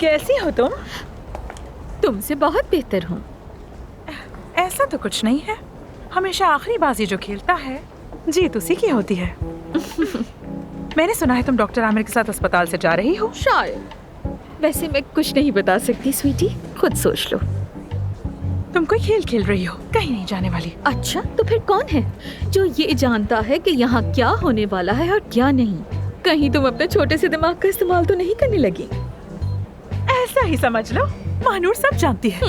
कैसी हो तुम? तुमसे बहुत बेहतर हूँ। ऐसा तो कुछ नहीं है, हमेशा आखिरी बाजी जो खेलता है जीत उसी की होती है। मैंने सुना है तुम डॉक्टर आमिर के साथ अस्पताल से जा रही हो। शायद। वैसे मैं कुछ नहीं बता सकती स्वीटी, खुद सोच लो। तुम कोई खेल खेल रही हो, कहीं नहीं जाने वाली। अच्छा, तो फिर कौन है जो ये जानता है कि यहाँ क्या होने वाला है और क्या नहीं? कहीं तुम अपने छोटे से दिमाग का इस्तेमाल तो नहीं करने लगी? ऐसा ही समझ लो, महानूर सब जानती है।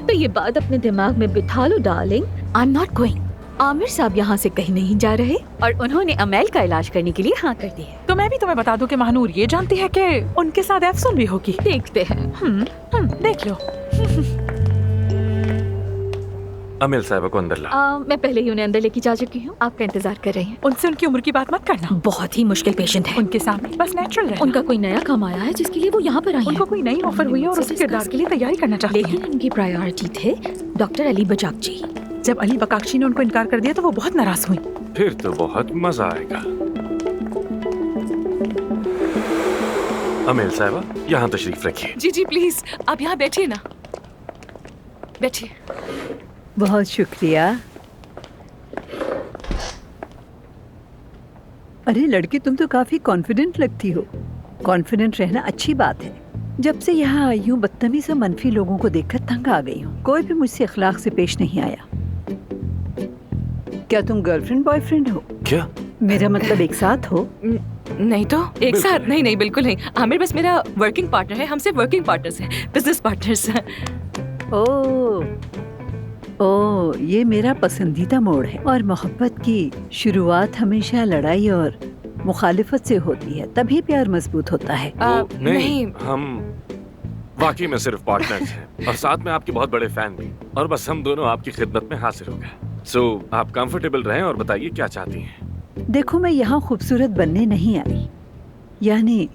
तो ये बात अपने दिमाग में बिठा लो darling. I am not going. Aamir साहब यहाँ से कहीं नहीं जा रहे और उन्होंने अमेल का इलाज करने के लिए हाँ कर दी है। तो मैं भी तुम्हें बता दूं कि महानूर ये जानती है कि उनके साथ अफसून भी होगी। देखते हैं। देख लो। अमेल साहिबा को अंदर ला। मैं पहले ही उन्हें अंदर लेके जा चुकी हूँ, आपका इंतजार कर रही हैं। उनसे उनकी उम्र की बात मत करना, बहुत ही मुश्किल पेशेंट है। उनके सामने बस नेचुरल रहना। उनका कोई नया काम आया है जिसके लिए वो यहाँ पर आई उनको हैं। कोई नई ऑफर हुई है और उस किरदार के लिए तैयारी करना चाहती हैं। लेकिन उनकी प्रायोरिटी थे डॉक्टर अली बजाकची। जब अली बकाक्षी ने उनको इनकार कर दिया तो वो बहुत नाराज हुई। फिर तो बहुत मजा आएगा। अमेल साहिबा, यहाँ तशरीफ रखिए। जी जी प्लीज, आप यहाँ बैठिए ना, बैठिए। बहुत शुक्रिया। अरे लड़की, तुम तो काफी कॉन्फिडेंट लगती हो। कॉन्फिडेंट रहना अच्छी बात है। जब से यहाँ आई हूँ बदतमीज और मनफी लोगों को देखकर तंग आ गई हूँ। कोई भी मुझसे अखलाक से पेश नहीं आया। क्या तुम गर्लफ्रेंड बॉयफ्रेंड हो? क्या? मेरा मतलब एक साथ हो? नहीं तो एक साथ नहीं, नहीं बिल्कुल नहीं। आमिर बस मेरा वर्किंग पार्टनर है, हम सिर्फ वर्किंग पार्टनर्स हैं, बिजनेस पार्टनर्स। ओ, ये मेरा पसंदीदा मोड़ है। और मोहब्बत की शुरुआत हमेशा लड़ाई और मुखालिफत से होती है, तभी प्यार मजबूत होता है। नहीं, हम वाकई में सिर्फ पार्टनर्स हैं और साथ में आपके बहुत बड़े फैन भी। और बस हम दोनों आपकी खिदमत में हाजिर हो गए। सो आप कंफर्टेबल रहें और बताइए क्या चाहती हैं। देखो, मैं यहाँ खूबसूरत बनने नहीं आई, यानी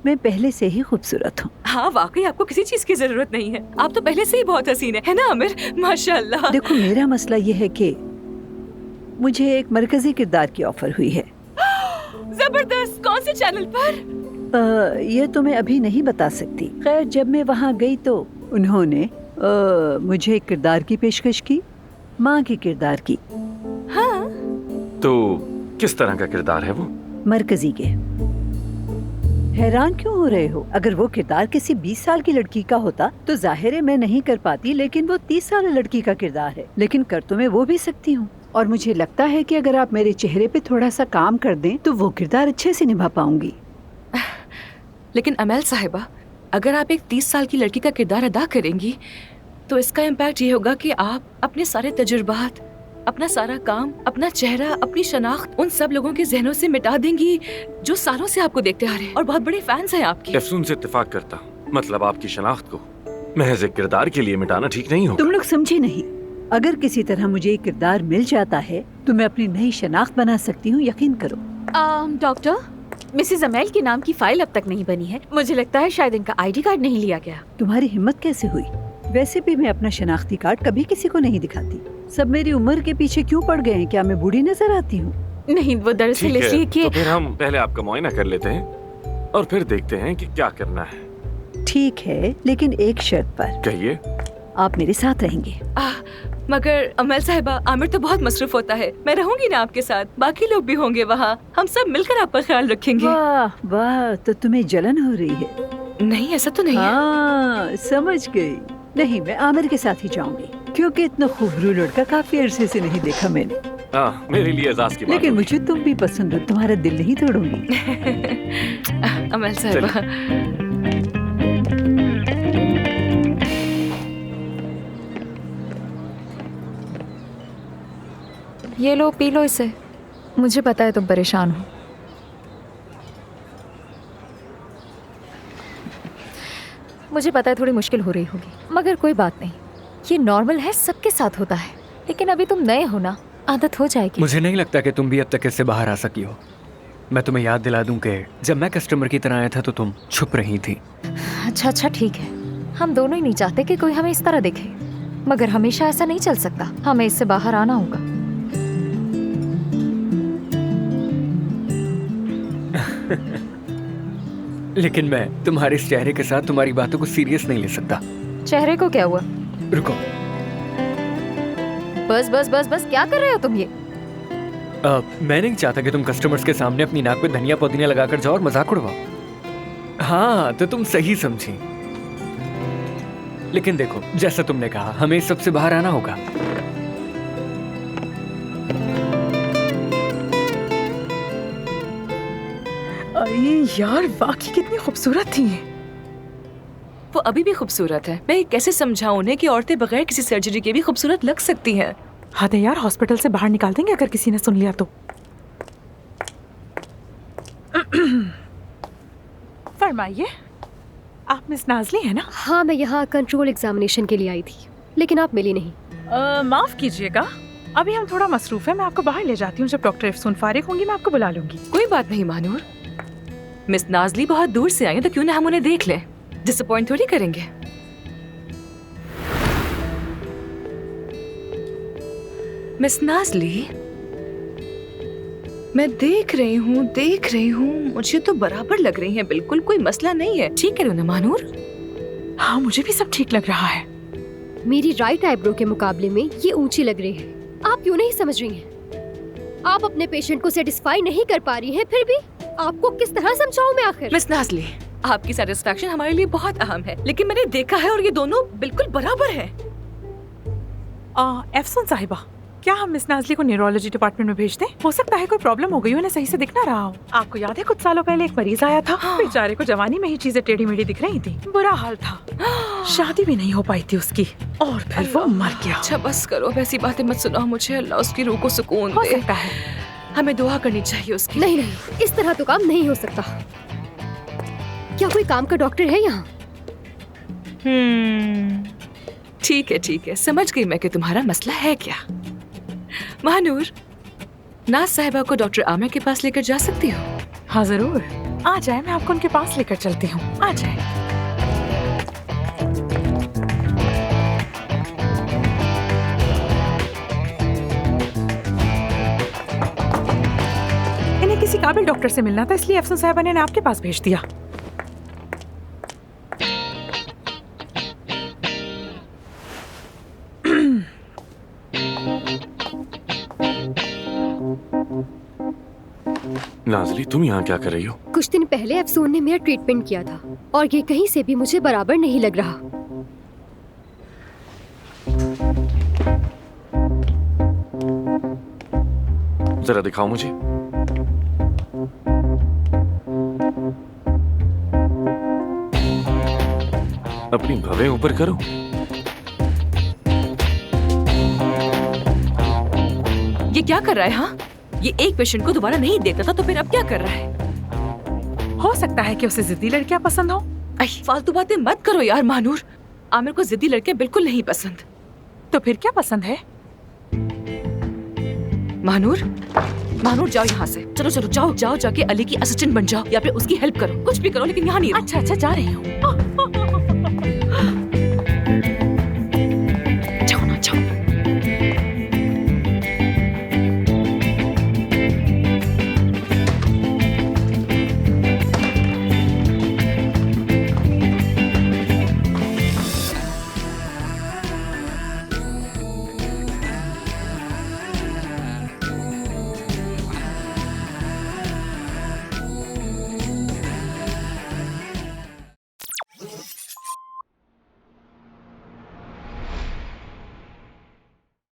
मैं पहले से ही खूबसूरत हूँ। हाँ वाकई आपको किसी चीज की जरूरत नहीं है, आप तो पहले से ही बहुत हसीन है ना आमिर, माशाल्लाह। देखो, मेरा मसला ये है कि मुझे एक मरकजी किरदार की ऑफर हुई है। जबरदस्त, कौन से चैनल पर? ये तो मैं अभी नहीं बता सकती। खैर, जब मैं वहाँ गई तो उन्होंने मुझे एक किरदार की पेशकश की, माँ के किरदार की। हाँ, तो किस तरह का किरदार है वो? मरकजी के। हैरान क्यों हो रहे हो? अगर वो किरदार किसी 20 साल की लड़की का होता तो जाहिर है मैं नहीं कर पाती, लेकिन वो 30 साल लड़की का किरदार है। लेकिन कर तो मैं वो भी सकती हूँ, और मुझे लगता है कि अगर आप मेरे चेहरे पे थोड़ा सा काम कर दें तो वो किरदार अच्छे से निभा पाऊंगी। लेकिन अमेल साहिबा, अगर आप एक 30 साल की लड़की का किरदार अदा करेंगी तो इसका इम्पैक्ट ये होगा कि आप अपने सारे तजुर्बात, अपना सारा काम, अपना चेहरा, अपनी शनाख्त उन सब लोगों के जहनों से मिटा देंगी जो सालों से आपको देखते आ रहे हैं और बहुत बड़े फैंस हैं आपके। अफसून से इत्तेफाक करता हूँ, मतलब आपकी शनाख्त को महज एक किरदार के लिए मिटाना ठीक नहीं होगा। तुम लोग समझे नहीं। अगर किसी तरह मुझे एक किरदार मिल जाता है तो मैं अपनी नई शनाख्त बना सकती हूँ, यकीन करो। डॉक्टर, मिसेस अमेल के नाम की फाइल अब तक नहीं बनी है। मुझे लगता है शायद इनका आईडी कार्ड नहीं लिया गया। तुम्हारी हिम्मत कैसे हुई? वैसे भी मैं अपना शनाख्ती कार्ड कभी किसी को नहीं दिखाती। सब मेरी उम्र के पीछे क्यों पड़ गए हैं? क्या मैं बूढ़ी नजर आती हूँ? नहीं, वो दरअसल ठीक इसलिए है, कि तो फिर हम पहले आपका मुआयना कर लेते हैं और फिर देखते हैं कि क्या करना है। ठीक है, लेकिन एक शर्त पर। कहिए। आप मेरे साथ रहेंगे। मगर अमेल साहिबा, आमिर तो बहुत मसरूफ होता है। मैं रहूंगी ना आपके साथ, बाकी लोग भी होंगे वहाँ, हम सब मिलकर आपका ख्याल रखेंगे। वाह वाह, तो तुम्हें जलन हो रही है? नहीं, ऐसा तो नहीं है। हाँ, समझ गई। नहीं, मैं आमिर के साथ ही जाऊंगी, क्योंकि इतना खूबरू लड़का काफी अरसे से नहीं देखा मैंने। मेरे लिए एजाज की बात लेकिन होगी। मुझे तुम भी पसंद हो, तुम्हारा दिल नहीं तोड़ूंगी। अमेल साहिबा, ये लो, पी लो इसे। मुझे पता है तुम परेशान हो। मुझे पता है थोड़ी मुश्किल हो रही होगी, मगर कोई बात नहीं, ये नॉर्मल है, सबके साथ होता है। लेकिन अभी तुम नए हो ना, आदत हो जाएगी। मुझे नहीं लगता कि तुम भी अब तक इससे बाहर आ सकी हो। मैं तुम्हें याद दिला दूं कि जब मैं कस्टमर की तरह आया था तो तुम छुप रही थी। अच्छा ठीक है, हम दोनों ही नहीं चाहते कि कोई हमें इस तरह देखे, मगर हमेशा ऐसा नहीं चल सकता। हमें इससे बाहर आना होगा। लेकिन मैं तुम्हारे इस चेहरे के साथ तुम्हारी बातों को सीरियस नहीं ले सकता। चेहरे को क्या हुआ? रुको, बस बस बस बस, क्या कर रहे हो तुम ये? मैं नहीं चाहता कि तुम कस्टमर्स के सामने अपनी नाक पे धनिया पुदीना लगाकर जाओ और मजाक उड़वाओ। हाँ, तो तुम सही समझी। लेकिन देखो, जैसा तुमने कहा, हमें इस सबसे बाहर आना होगा। अरे यार, वाकई कितनी खूबसूरत थी ये। वो अभी भी खूबसूरत है। मैं कैसे समझाऊं उन्हें कि औरतें बगैर किसी सर्जरी के भी खूबसूरत लग सकती हैं। हद है यार, हॉस्पिटल से बाहर निकाल देंगे अगर किसी ने सुन लिया तो। फरमाइए, आप मिस नाज़ली है ना? हाँ, मैं यहाँ कंट्रोल एग्जामिनेशन के लिए आई थी, लेकिन आप मिली नहीं। माफ कीजिएगा, अभी हम थोड़ा मसरूफ है। मैं आपको बाहर ले जाती हूँ। जब डॉक्टर इफ्सून फारिग होंगी मैं आपको बुला लूंगी। कोई बात नहीं मानूर, मिस नाज़ली बहुत दूर से आई हैं, तो क्यों ना हम उन्हें देख लें। डिसअपॉइंट थोड़ी करेंगे। मिस नाज़ली, मैं देख रही हूँ, मुझे तो बराबर लग रही हैं, बिल्कुल कोई मसला नहीं है। ठीक है ना मानूर? हाँ, मुझे भी सब ठीक लग रहा है। मेरी राइट आईब्रो के मुकाबले में ये ऊंची लग रही है। आप क्यों नहीं समझ रही हैं? आप अपने पेशेंट को सेटिस्फाई नहीं कर पा रही हैं, फिर भी आपको किस तरह समझाऊं मैं आखिर? मिस नाज़ली, आपकी सेटिस्फैक्शन हमारे लिए बहुत अहम है, लेकिन मैंने देखा है और ये दोनों बिल्कुल बराबर हैं। एफसून साहिबा, क्या हम मिस नाज़ली को न्यूरोलॉजी डिपार्टमेंट में भेज दें? हो सकता है कोई प्रॉब्लम हो गई हो, उन्हें सही से दिख ना रहा हो। आपको याद है कुछ सालों पहले एक मरीज आया था? बेचारे को जवानी में ही चीजें टेढ़ी मेढ़ी दिख रही थी। बुरा हाल था, शादी भी नहीं हो पाई थी उसकी, और फिर वो मर गया। अच्छा बस करो, वैसी बातें मत सुनाओ मुझे। अल्लाह उसकी रूह को सुकून हो दे। सकता है। हमें दुआ करनी चाहिए उसकी। नहीं नहीं, इस तरह तो काम नहीं हो सकता। क्या कोई काम का डॉक्टर है यहाँ? ठीक है, समझ गई मैं कि तुम्हारा मसला है क्या। महानूर, नाज साहिबा को डॉक्टर आमिर के पास लेकर जा सकती हो? हाँ जरूर, आ जाए, मैं आपको उनके पास लेकर चलती हूँ। आ जाए। इन्हें किसी काबिल डॉक्टर से मिलना था, इसलिए अफसन साहिबा ने आपके पास भेज दिया। नाज़ली, तुम यहाँ क्या कर रही हो? कुछ दिन पहले अफसून ने मेरा ट्रीटमेंट किया था और ये कहीं से भी मुझे बराबर नहीं लग रहा। जरा दिखाओ मुझे। अपनी भवें ऊपर करो। ये क्या कर रहा है? हाँ, ये एक पेशेंट को दोबारा नहीं देखता था, तो फिर अब क्या कर रहा है? हो सकता है कि उसे जिद्दी लड़कियां पसंद हो। फालतू बातें मत करो यार मानूर। आमिर को जिद्दी लड़के बिल्कुल नहीं पसंद। तो फिर क्या पसंद है? महानूर, महानूर जाओ यहाँ से। चलो चलो, जाओ जाके अली की असिस्टेंट बन जाओ या फिर उसकी हेल्प करो। कुछ भी करो, लेकिन यहाँ नहीं रहो। अच्छा, जा रही हूँ।